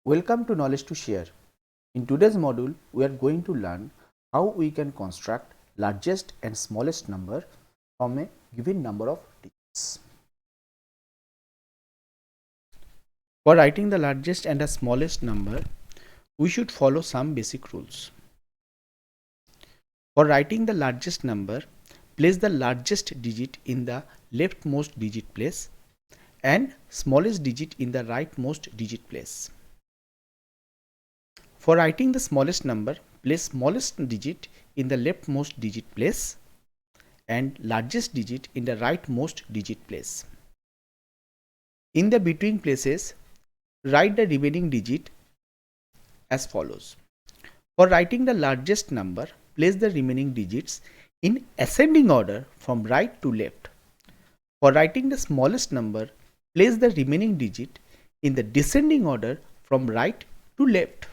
Welcome to Knowledge to Share. In today's module, we are going to learn how we can construct largest and smallest number from a given number of digits. For writing the largest and the smallest number, we should follow some basic rules. For writing the largest number, place the largest digit in the leftmost digit place and smallest digit in the rightmost digit place. For writing the smallest number, place smallest digit in the leftmost digit place and largest digit in the rightmost digit place. In the between places, write the remaining digit as follows. For writing the largest number, place the remaining digits in ascending order from right to left. For writing the smallest number, place the remaining digit in the descending order from right to left.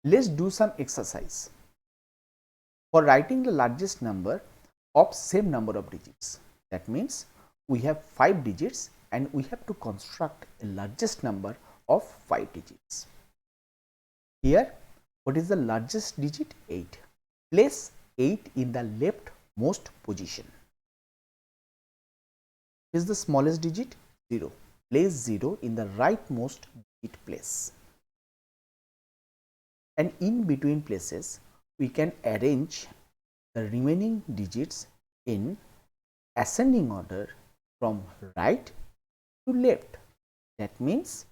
Let's do some exercise. For writing the largest number of same number of digits, that means we have 5 digits and we have to construct a largest number of 5 digits. Here, what is the largest digit? 8. Place 8 in the leftmost position. What is the smallest digit? 0. Place 0 in the rightmost digit place. And in between places, we can arrange the remaining digits in ascending order from right to left. That means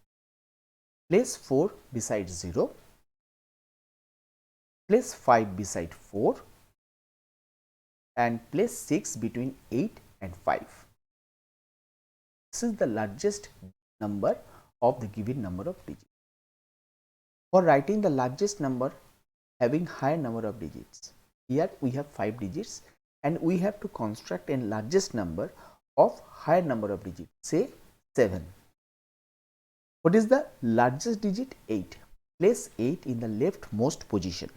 place 4 beside 0, place 5 beside 4 and place 6 between 8 and 5. This is the largest number of the given number of digits. For writing the largest number having higher number of digits, here we have 5 digits and we have to construct a largest number of higher number of digits, say 7. What is the largest digit? 8. Place 8 in the leftmost position.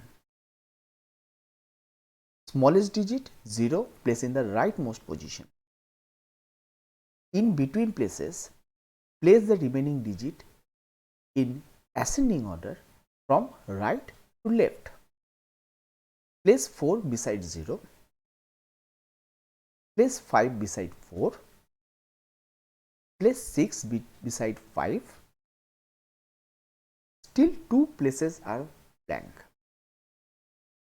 Smallest digit? 0. Place in the rightmost position. In between places, place the remaining digit in ascending order from right to left. Place 4 beside 0, place 5 beside 4, place 6 beside 5, still 2 places are blank.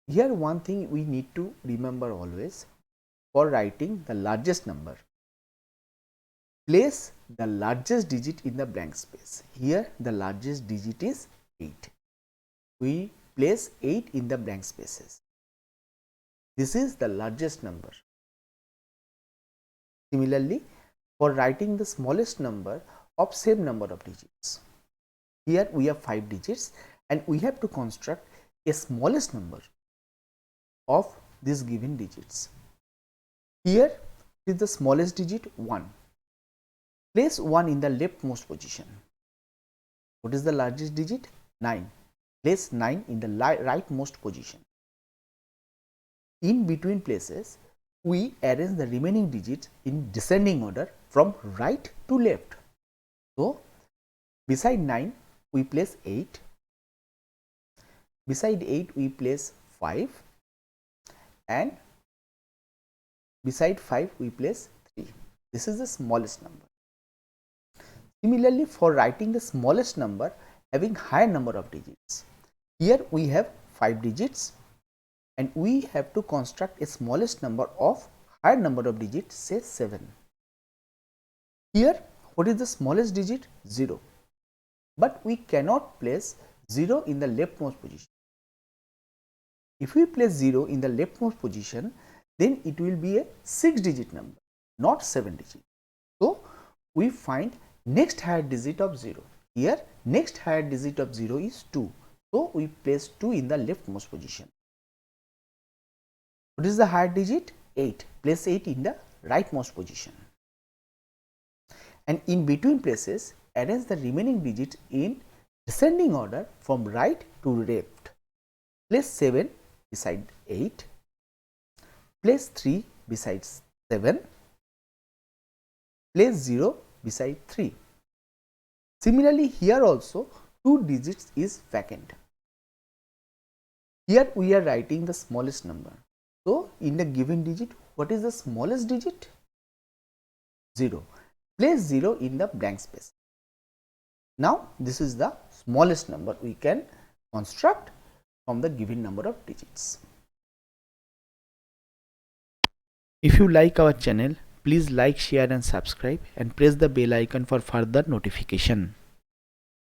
Here one thing we need to remember always, for writing the largest number, place the largest digit in the blank space. Here the largest digit is 8. We place 8 in the blank spaces. This is the largest number. Similarly, for writing the smallest number of same number of digits, here we have 5 digits and we have to construct a smallest number of these given digits. Here is the smallest digit 1. Place 1 in the leftmost position. What is the largest digit? 9. Place 9 in the rightmost position. In between places, we arrange the remaining digits in descending order from right to left. So, beside 9 we place 8, beside 8 we place 5 and beside 5 we place 3. This is the smallest number. Similarly, for writing the smallest number having higher number of digits, here we have 5 digits and we have to construct a smallest number of higher number of digits, say 7. Here what is the smallest digit? 0, but we cannot place 0 in the leftmost position. If we place 0 in the leftmost position, then it will be a 6 digit number, not 7 digit. So, we find next higher digit of 0. Here next higher digit of 0 is 2. So, we place 2 in the leftmost position. What is the higher digit? 8. Place 8 in the rightmost position. And in between places, arrange the remaining digits in descending order from right to left. Place 7 beside 8, place 3 beside 7, place 0 beside 3. Similarly, here also 2 digits is vacant. Here we are writing the smallest number. So, in the given digit, what is the smallest digit? 0. Place 0 in the blank space. Now, this is the smallest number we can construct from the given number of digits. If you like our channel, please like, share and subscribe and press the bell icon for further notification.